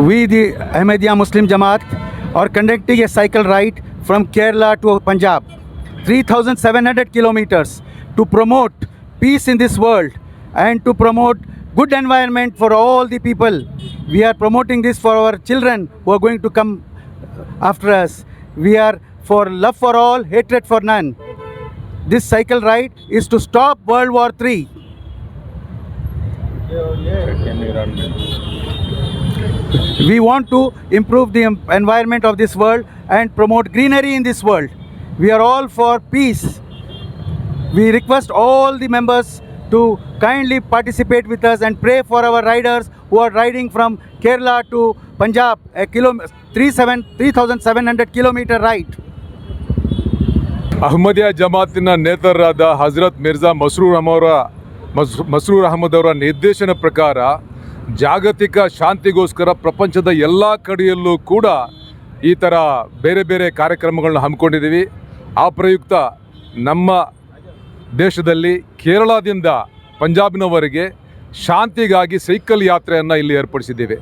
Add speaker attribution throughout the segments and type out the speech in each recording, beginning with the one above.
Speaker 1: We, the Ahmadiyya Muslim Jamaat, are conducting a cycle ride from Kerala to Punjab, 3,700 kilometers, to promote peace in this world and to promote good environment for all the people. We are promoting this for our children who are going to come after us. We are for love for all, hatred for none. This cycle ride is to stop World War III. We want to improve the environment of this world and promote greenery in this world. We are all for peace. We request all the members to kindly participate with us and pray for our riders who are riding from Kerala to Punjab, a 3,700 kilometer ride.
Speaker 2: Ahmadiyya ಜಮಾತಿನ ನೇತರರಾದ Hazrat Mirza Masroor Ahmed ಅವರ ನಿರ್ದೇಶನ ಪ್ರಕಾರ ಜಾಗತಿಕ ಶಾಂತಿಗೋಸ್ಕರ ಪ್ರಪಂಚದ ಎಲ್ಲ ಕಡೆಯಲ್ಲೂ ಕೂಡ ಈ ಥರ ಬೇರೆ ಬೇರೆ ಕಾರ್ಯಕ್ರಮಗಳನ್ನ ಹಮ್ಮಿಕೊಂಡಿದ್ದೀವಿ. ಆ ಪ್ರಯುಕ್ತ ನಮ್ಮ ದೇಶದಲ್ಲಿ ಕೇರಳದಿಂದ ಪಂಜಾಬ್ನವರೆಗೆ ಶಾಂತಿಗಾಗಿ ಸೈಕಲ್ ಯಾತ್ರೆಯನ್ನು ಇಲ್ಲಿ ಏರ್ಪಡಿಸಿದ್ದೀವಿ.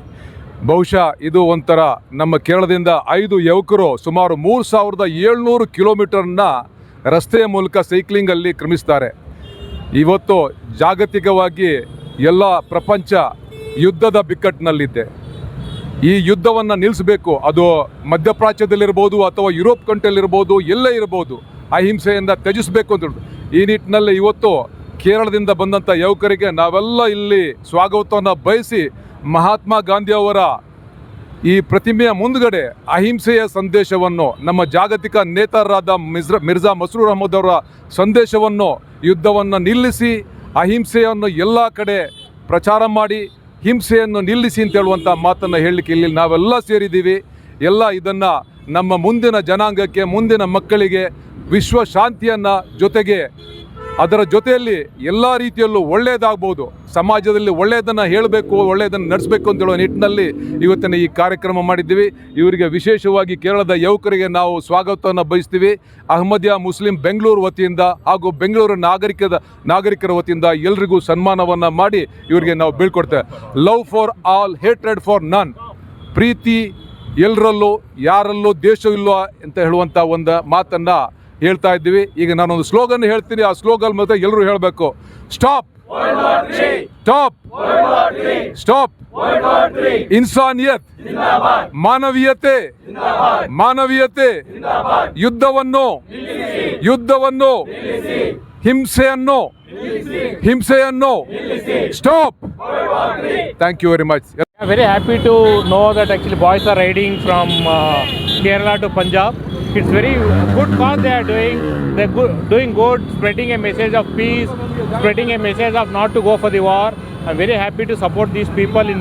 Speaker 2: ಬಹುಶಃ ಇದು ಒಂಥರ ನಮ್ಮ ಕೇರಳದಿಂದ 5 ಯುವಕರು ಸುಮಾರು 3,700 ಕಿಲೋಮೀಟರ್ನ ರಸ್ತೆಯ ಮೂಲಕ ಸೈಕ್ಲಿಂಗಲ್ಲಿ ಕ್ರಮಿಸ್ತಾರೆ. ಇವತ್ತು ಜಾಗತಿಕವಾಗಿ ಎಲ್ಲ ಪ್ರಪಂಚ ಯುದ್ಧದ ಬಿಕ್ಕಟ್ಟಿನಲ್ಲಿದೆ. ಈ ಯುದ್ಧವನ್ನು ನಿಲ್ಲಿಸಬೇಕು. ಅದು ಮಧ್ಯಪ್ರಾಚ್ಯದಲ್ಲಿರ್ಬೋದು ಅಥವಾ ಯುರೋಪ್ ಕಂಟ್ರಿಯಲ್ಲಿರ್ಬೋದು, ಎಲ್ಲೇ ಇರ್ಬೋದು, ಅಹಿಂಸೆಯಿಂದ ತ್ಯಜಿಸಬೇಕು ಅಂತ ಹೇಳೋದು. ಈ ನಿಟ್ಟಿನಲ್ಲಿ ಇವತ್ತು ಕೇರಳದಿಂದ ಬಂದಂಥ ಯುವಕರಿಗೆ ನಾವೆಲ್ಲ ಇಲ್ಲಿ ಸ್ವಾಗತವನ್ನು ಬಯಸಿ ಮಹಾತ್ಮ ಗಾಂಧಿಯವರ ಈ ಪ್ರತಿಮೆಯ ಮುಂದುಗಡೆ ಅಹಿಂಸೆಯ ಸಂದೇಶವನ್ನು, ನಮ್ಮ ಜಾಗತಿಕ ನೇತಾರರಾದ ಮಿರ್ಜಾ ಮಸ್ರೂರ್ ಅಹಮದ್ ಅವರ ಸಂದೇಶವನ್ನು, ಯುದ್ಧವನ್ನು ನಿಲ್ಲಿಸಿ ಅಹಿಂಸೆಯನ್ನು ಎಲ್ಲ ಕಡೆ ಪ್ರಚಾರ ಮಾಡಿ ಹಿಂಸೆಯನ್ನು ನಿಲ್ಲಿಸಿ ಅಂತ ಹೇಳುವಂಥ ಮಾತನ್ನು ಹೇಳಲಿಕ್ಕೆ ಇಲ್ಲಿ ನಾವೆಲ್ಲ ಸೇರಿದ್ದೀವಿ. ಎಲ್ಲ ಇದನ್ನು ನಮ್ಮ ಮುಂದಿನ ಜನಾಂಗಕ್ಕೆ, ಮುಂದಿನ ಮಕ್ಕಳಿಗೆ ವಿಶ್ವ ಶಾಂತಿಯನ್ನು ಜೊತೆಗೆ ಅದರ ಜೊತೆಯಲ್ಲಿ ಎಲ್ಲ ರೀತಿಯಲ್ಲೂ ಒಳ್ಳೆಯದಾಗ್ಬೋದು, ಸಮಾಜದಲ್ಲಿ ಒಳ್ಳೆಯದನ್ನು ಹೇಳಬೇಕು, ಒಳ್ಳೆಯದನ್ನು ನಡೆಸಬೇಕು ಅಂತ ಹೇಳೋ ನಿಟ್ಟಿನಲ್ಲಿ ಇವತ್ತಿನ ಈ ಕಾರ್ಯಕ್ರಮ ಮಾಡಿದ್ದೀವಿ. ಇವರಿಗೆ ವಿಶೇಷವಾಗಿ ಕೇರಳದ ಯುವಕರಿಗೆ ನಾವು ಸ್ವಾಗತವನ್ನು ಬಯಸ್ತೀವಿ. ಅಹ್ಮದಿಯಾ ಮುಸ್ಲಿಂ ಬೆಂಗಳೂರು ವತಿಯಿಂದ ಹಾಗೂ ಬೆಂಗಳೂರು ನಾಗರಿಕರ ವತಿಯಿಂದ ಎಲ್ರಿಗೂ ಸನ್ಮಾನವನ್ನು ಮಾಡಿ ಇವರಿಗೆ ನಾವು ಬೀಳ್ಕೊಡ್ತೇವೆ. Love for all, hatred for none. ಪ್ರೀತಿ ಎಲ್ಲರಲ್ಲೂ, ಯಾರಲ್ಲೂ ದೇಶವಿಲ್ಲ ಅಂತ ಹೇಳುವಂಥ ಒಂದು ಮಾತನ್ನು ಹೇಳ್ತಾ ಇದ್ದೀವಿ. ಈಗ ನಾನೊಂದು ಸ್ಲೋಗನ್ ಹೇಳ್ತೀನಿ, ಆ ಸ್ಲೋಗನ್ ಮತ್ತೆ ಎಲ್ಲರೂ ಹೇಳಬೇಕು. ಸ್ಟಾಪ್ ಸ್ಟಾಪ್ ಸ್ಟಾಪ್ ಇನ್ಸಾನಿಯತ್, ಮಾನವೀಯತೆ ಮಾನವೀಯತೆ, ಯುದ್ಧವನ್ನು ಹಿಂಸೆಯನ್ನು stop. Thank you very much.
Speaker 3: Very happy to know that actually boys are riding from Kerala to Punjab. It's very good cause they are doing. They're doing good, spreading a message of peace, spreading a message of not to go for the war. I'm very happy to support these people in